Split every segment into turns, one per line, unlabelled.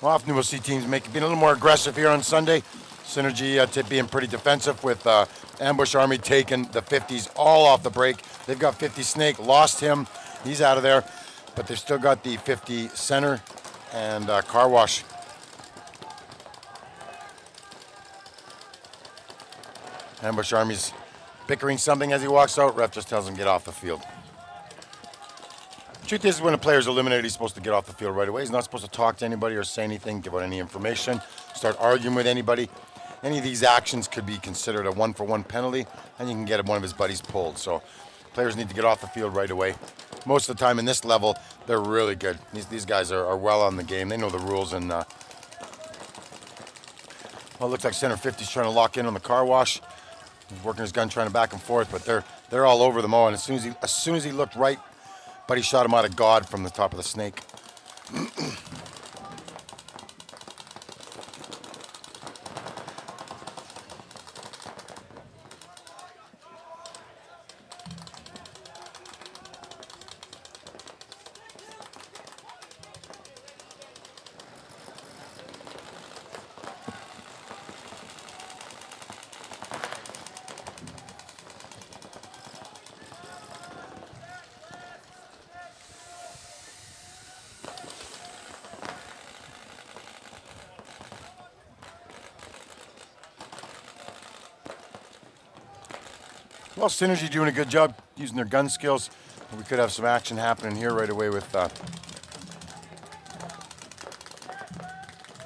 Well, often we'll see teams being a little more aggressive here on Sunday. Synergy being pretty defensive with Ambush Army taking the 50s all off the break. They've got 50 Snake, lost him. He's out of there. But they've still got the 50 Center and Car Wash. Ambush Army's bickering something as he walks out. Ref just tells him get off the field. Truth is, when a player's eliminated, he's supposed to get off the field right away. He's not supposed to talk to anybody or say anything, give out any information, start arguing with anybody. Any of these actions could be considered a 1-for-1 penalty, and you can get one of his buddies pulled. So players need to get off the field right away. Most of the time in this level, they're really good. These guys are well on the game. They know the rules. And well, it looks like Center 50's trying to lock in on the Car Wash. He's working his gun, trying to back and forth, but they're all over the Mo. And as soon as he looked right, Buddy shot him out of God from the top of the Snake. Well, Synergy doing a good job using their gun skills. We could have some action happening here right away with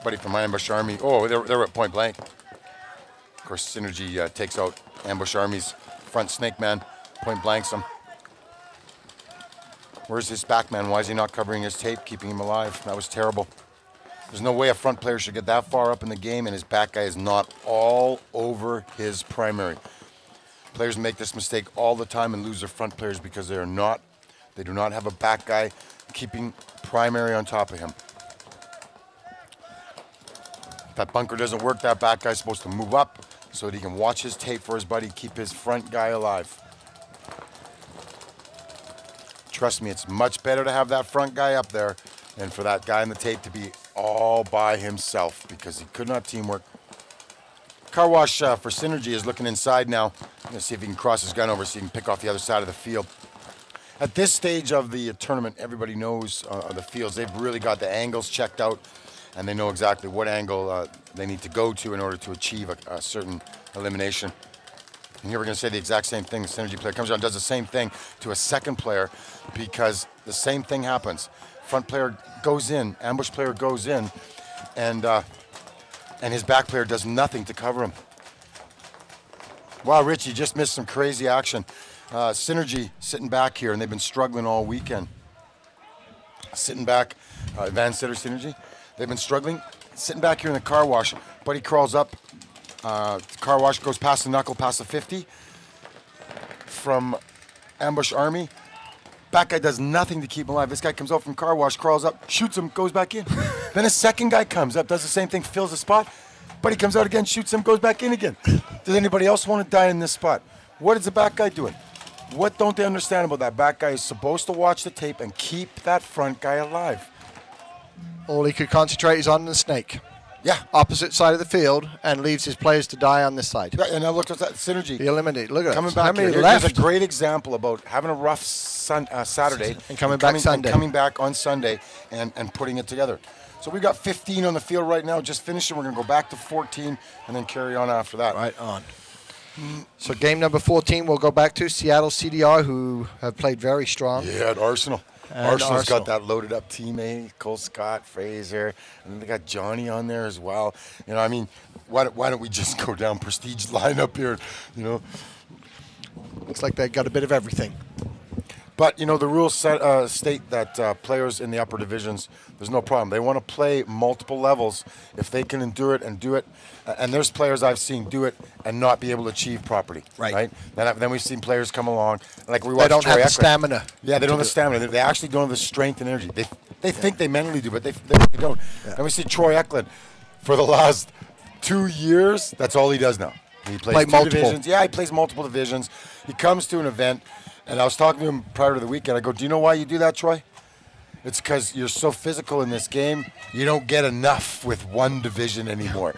buddy from Ambush Army. Oh, they're at point blank. Of course, Synergy takes out Ambush Army's front Snake man, point blanks him. Where's his back man? Why is he not covering his tape, keeping him alive? That was terrible. There's no way a front player should get that far up in the game and his back guy is not all over his primary. Players make this mistake all the time and lose their front players because they do not have a back guy keeping primary on top of him. If that bunker doesn't work, that back guy's supposed to move up so that he can watch his tape for his buddy, keep his front guy alive. Trust me, it's much better to have that front guy up there than for that guy in the tape to be all by himself because he could not teamwork. Car Wash for Synergy is looking inside now. I'm going to see if he can cross his gun over so he can pick off the other side of the field. At this stage of the tournament, everybody knows the fields. They've really got the angles checked out, and they know exactly what angle they need to go to in order to achieve a certain elimination. And here we're going to say the exact same thing. The Synergy player comes out and does the same thing to a second player because the same thing happens. Front player goes in, ambush player goes in, and his back player does nothing to cover him. Wow, Richie just missed some crazy action. Synergy sitting back here, and they've been struggling all weekend. Sitting back, Van Sitter Synergy. They've been struggling. Sitting back here in the Car Wash. Buddy crawls up. Car Wash goes past the knuckle, past the 50. From Ambush Army. Back guy does nothing to keep him alive. This guy comes out from Car Wash, crawls up, shoots him, goes back in. Then a second guy comes up, does the same thing, fills the spot. But he comes out again, shoots him, goes back in again. Does anybody else want to die in this spot? What is the back guy doing? What don't they understand about that? Back guy is supposed to watch the tape and keep that front guy alive.
All he could concentrate is on the Snake.
Yeah.
Opposite side of the field and leaves his players to die on this side.
Yeah, and now look at that Synergy.
He eliminated. Look at
coming
it.
back
How many
here.
left?
Here's a great example about having a rough Saturday
and coming back Sunday.
And coming back on Sunday and putting it together. So we've got 15 on the field right now, just finishing. We're going to go back to 14 and then carry on after that.
Right on. So game number 14 we'll go back to Seattle CDR, who have played very strong.
Yeah, at Arsenal.
And
Arsenal's got that loaded up team, eh? Cole Scott, Fraser, and then they got Johnny on there as well. You know, I mean, why don't we just go down prestige lineup here, you know?
Looks like they got a bit of everything.
But, you know, the rules state that players in the upper divisions, there's no problem. They want to play multiple levels if they can endure it and do it. And there's players I've seen do it and not be able to achieve properly. Right? Then we've seen players come along. Like we watched
They don't
Troy
have the
Eklund.
stamina.
Yeah, they don't have the stamina. They actually don't have the strength and energy. They think they mentally do, but they really don't. Yeah. And we see Troy Eklund for the last 2 years, that's all he does now. He plays two divisions. Yeah, he plays multiple divisions. He comes to an event. And I was talking to him prior to the weekend. I go, do you know why you do that, Troy? It's because you're so physical in this game, you don't get enough with one division anymore,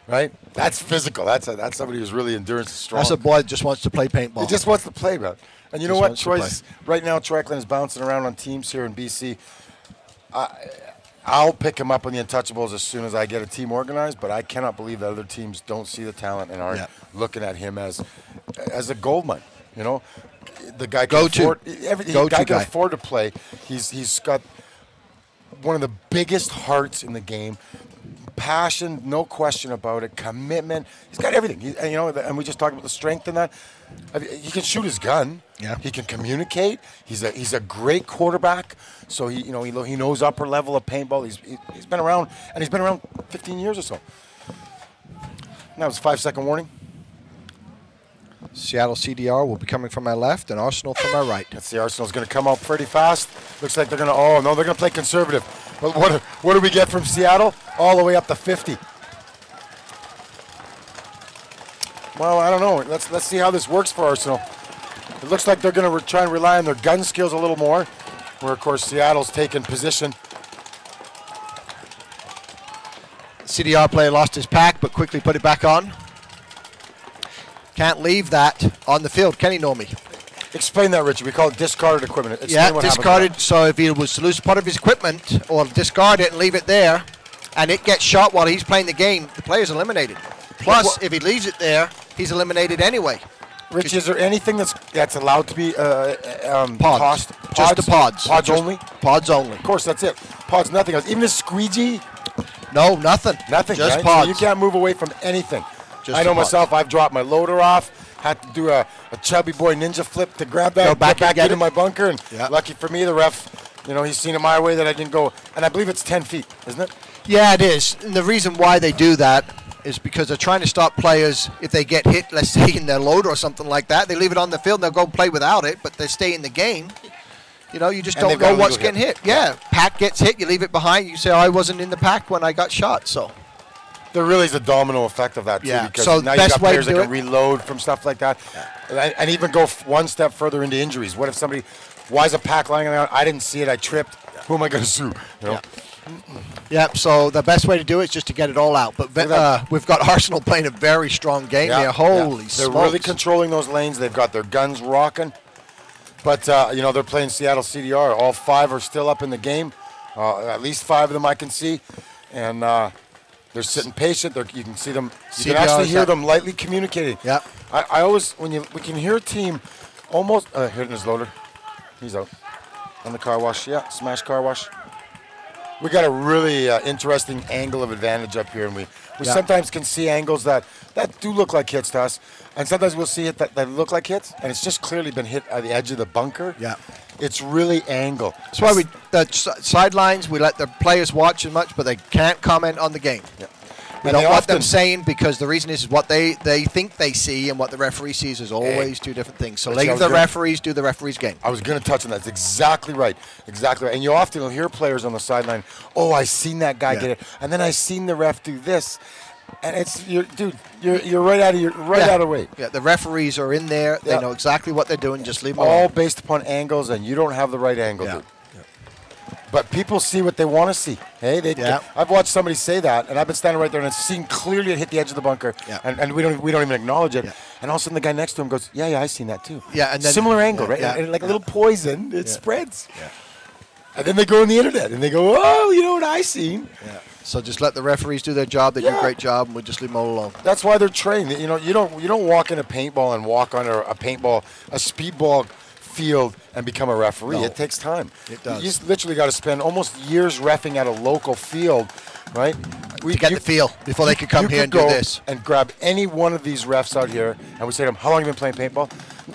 right? That's physical. That's somebody who's really endurance strong.
That's a boy that just wants to play paintball.
He just wants to play, man. And you know
Just
what,
wants to
Troy's right now, Troy Eklund is bouncing around on teams here in BC. I'll pick him up on the Untouchables as soon as I get a team organized, but I cannot believe that other teams don't see the talent and aren't looking at him as a gold mine. You know, the guy can afford to play. He's got one of the biggest hearts in the game. Passion, no question about it. Commitment. He's got everything. And we just talked about the strength in that. He can shoot his gun.
Yeah.
He can communicate. He's a great quarterback. So he knows upper level of paintball. He's been around, and he's been around 15 years or so. And that was a 5-second warning.
Seattle CDR will be coming from my left and Arsenal from my right.
Let's see, Arsenal's going to come out pretty fast. Looks like they're going to, they're going to play conservative. But what do we get from Seattle? All the way up to 50. Well, I don't know. Let's see how this works for Arsenal. It looks like they're going to try and rely on their gun skills a little more, where, of course, Seattle's taken position.
CDR player lost his pack, but quickly put it back on. Can't leave that on the field, can he, Normie?
Explain that, Richard. We call it discarded equipment. Explain what
discarded. So if he was to lose part of his equipment or discard it and leave it there, and it gets shot while he's playing the game, the player's eliminated. Plus, if he leaves it there, he's eliminated anyway.
Rich, is there anything that's allowed to be
pods? Just the pods.
Pods only?
Pods only.
Of course, that's it. Pods, nothing else. Even a squeegee?
No, nothing.
Nothing,
just
right?
pods.
So you can't move away from anything.
Just
I know myself, I've dropped my loader off, had to do a chubby boy ninja flip to grab that,
get back
into my bunker, and lucky for me, the ref, he's seen it my way that I didn't go, and I believe it's 10 feet, isn't it?
Yeah, it is. And the reason why they do that is because they're trying to stop players if they get hit, let's say, in their loader or something like that. They leave it on the field, and they'll go play without it, but they stay in the game. You just don't know what's getting hit. Yeah, pack gets hit, you leave it behind, you say, I wasn't in the pack when I got shot, so...
There really is a domino effect of that, too, because now you've got players that can reload from stuff like that, and even go one step further into injuries. What if why is a pack lying around? I didn't see it, I tripped. Who am I going to sue?
Yeah, so the best way to do it is just to get it all out. But we've got Arsenal playing a very strong game there. Holy smokes.
They're really controlling those lanes. They've got their guns rocking. But, they're playing Seattle CDR. All 5 are still up in the game. At least 5 of them I can see. And they're sitting patient. You can see them. You can actually hear them lightly communicating.
Yeah.
I always, we can hear a team almost, hitting his loader. He's out. On the car wash. Yeah, smash car wash. We got a really interesting angle of advantage up here, and we sometimes can see angles that do look like hits to us, and sometimes we'll see it that look like hits, and it's just clearly been hit at the edge of the bunker.
Yeah,
it's really angle.
That's why the sidelines we let the players watch as much, but they can't comment on the game.
Yeah.
We don't want them saying, because the reason is what they think they see and what the referee sees is always two different things. So leave the referees do the referee's game.
I was going to touch on that. That's exactly right. Exactly right. And you often will hear players on the sideline, I seen that guy get it. And then I seen the ref do this. And it's, you're right out of the way.
Yeah, the referees are in there. They know exactly what they're doing. Just leave them
all
alone.
Based upon angles, and you don't have the right angle, dude. But people see what they want to see. Hey, I've watched somebody say that, and I've been standing right there and I've seen clearly it hit the edge of the bunker, and we don't even acknowledge it. Yeah. And all of a sudden, the guy next to him goes, "Yeah, I seen that too."
Yeah, and then,
similar angle, right?
Yeah,
and like a little poison, it spreads.
Yeah.
And then they go on the internet and they go, "Oh, you know what I seen?"
Yeah. So just let the referees do their job. They do a great job, and we just leave them all alone.
That's why they're trained. You don't walk into paintball and walk on a speedball field and become a referee. No. It takes time.
It does.
You literally got to spend almost years reffing at a local field, right?
To get the feel before they could come here and do this.
And grab any one of these refs out here, and we say to them, "How long have you been playing paintball?"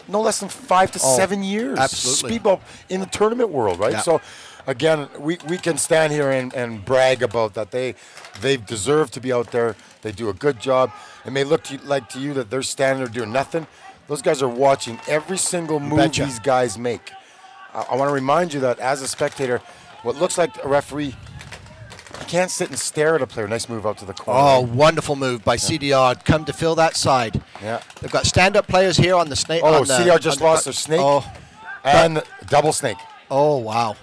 No less than 5 to 7 years.
Absolutely.
Speedball in the tournament world, right? Yeah. So, again, we can stand here and brag about that. They deserve to be out there. They do a good job. It may look to you that they're standing there doing nothing. Those guys are watching every single move these guys make. I want to remind you that as a spectator, what looks like a referee, you can't sit and stare at a player. Nice move out to the corner.
Oh, wonderful move by CDR. Come to fill that side.
Yeah.
They've got stand-up players here on the snake.
CDR just lost their snake and double snake.
Oh, wow.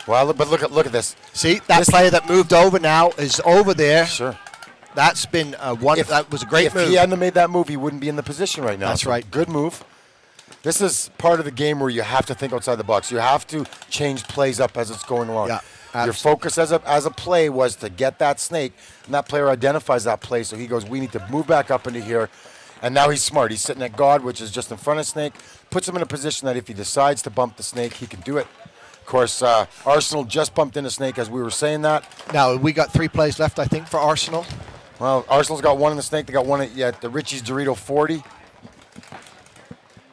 Well, but look at this.
See, that player that moved over now is over there.
Sure.
That's been that was a great move.
If he hadn't made that move, he wouldn't be in the position right now.
That's right.
Good move. This is part of the game where you have to think outside the box. You have to change plays up as it's going along.
Yeah,
your focus as a play was to get that snake, and that player identifies that play, so he goes, we need to move back up into here. And now he's smart. He's sitting at God, which is just in front of snake, puts him in a position that if he decides to bump the snake, he can do it. Of course, Arsenal just bumped into snake as we were saying that.
Now, we got 3 plays left, I think, for Arsenal.
Well, Arsenal's got one in the snake. They got one at the Richie's Dorito 40.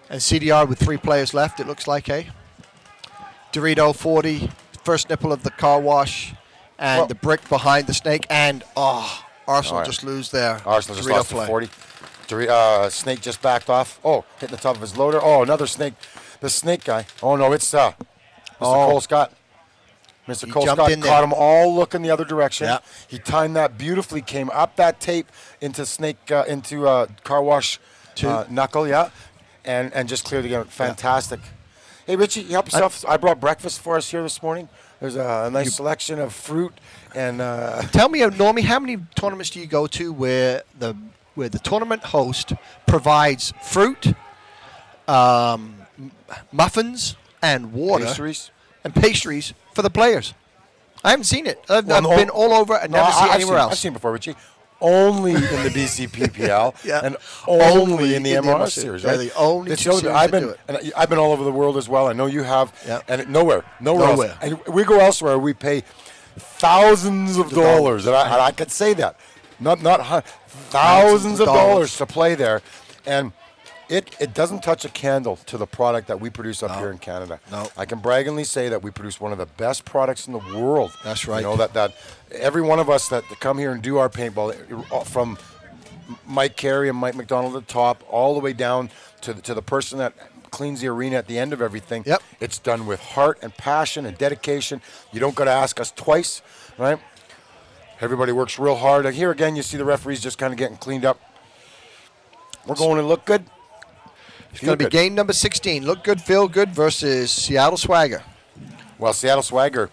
And CDR with 3 players left, it looks like, eh? Dorito 40, first nipple of the car wash, and the brick behind the snake. And, Arsenal just lose there.
Arsenal just
Dorito
lost
play.
to 40. Snake just backed off. Oh, hitting the top of his loader. Oh, another snake. The snake guy. Oh, no, it's Mr. Cole Scott. Mr. Cole Scott caught them all looking the other direction.
Yeah.
He timed that beautifully, came up that tape into car wash knuckle, and just cleared the game. Fantastic. Yeah. Hey, Richie, help yourself. I brought breakfast for us here this morning. There's a nice selection of fruit. And
tell me, Normie, how many tournaments do you go to where the tournament host provides fruit, muffins, and water, pastries for the players? I haven't seen it. I've been all over and never seen it anywhere else.
I've seen it before, Richie. Only in the BCPPL and only in the MR series. Right?
The only two series
I've been all over the world as well. I know you have.
Yeah.
And nowhere else. And we go elsewhere. We pay thousands of dollars, and I could say that, not thousands of dollars to play there, and it doesn't touch a candle to the product that we produce up here in Canada.
No.
I can braggingly say that we produce one of the best products in the world.
That's right.
You know, that every one of us that come here and do our paintball, from Mike Carey and Mike McDonald at the top, all the way down to the person that cleans the arena at the end of everything.
Yep.
It's done with heart and passion and dedication. You don't got to ask us twice, right? Everybody works real hard. And here again, you see the referees just kind of getting cleaned up. We're going to look good.
It's going to be game number 16. Look good, feel good versus Seattle Swagger.
Well, Seattle Swagger.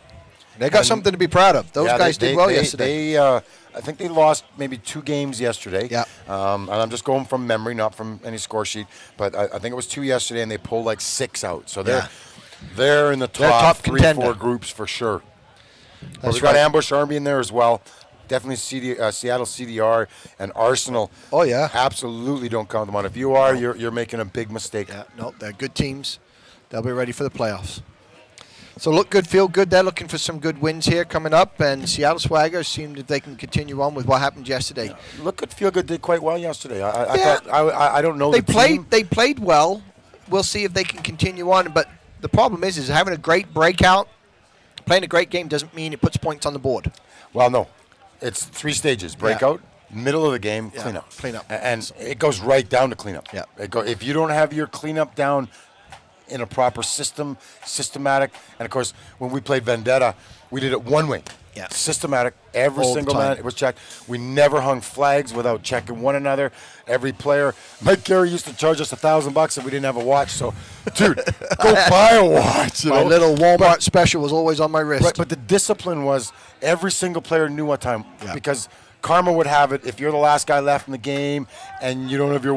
They got something to be proud of. Those guys did well yesterday.
I think they lost maybe 2 games yesterday.
Yeah.
And I'm just going from memory, not from any score sheet. But I think it was 2 yesterday, and they pulled like 6 out. So they're in the top 3 or 4 groups for sure. But we got Ambush Army in there as well. Definitely Seattle CDR and Arsenal.
Oh, yeah.
Absolutely don't count them on. If you are, you're making a big mistake.
Yeah, no, they're good teams. They'll be ready for the playoffs. So look good, feel good. They're looking for some good wins here coming up. And Seattle Swagger seemed that they can continue on with what happened yesterday.
Yeah. Look good, feel good did quite well yesterday. I don't know.
They played well. We'll see if they can continue on. But the problem is having a great breakout, playing a great game doesn't mean it puts points on the board.
Well, no. It's 3 stages: breakout, middle of the game, cleanup. And it goes right down to cleanup.
Yeah.
If you don't have your cleanup down in a proper systematic, and of course, when we played Vendetta, we did it one way.
Yeah.
Systematic. Every single man, it was checked. We never hung flags without checking one another. Every player. Mike Carey used to charge us $1,000 if we didn't have a watch. So, dude, go buy a watch.
My little Walmart special was always on my wrist.
Right, but the discipline was every single player knew what time, because karma would have it. If you're the last guy left in the game and you don't have your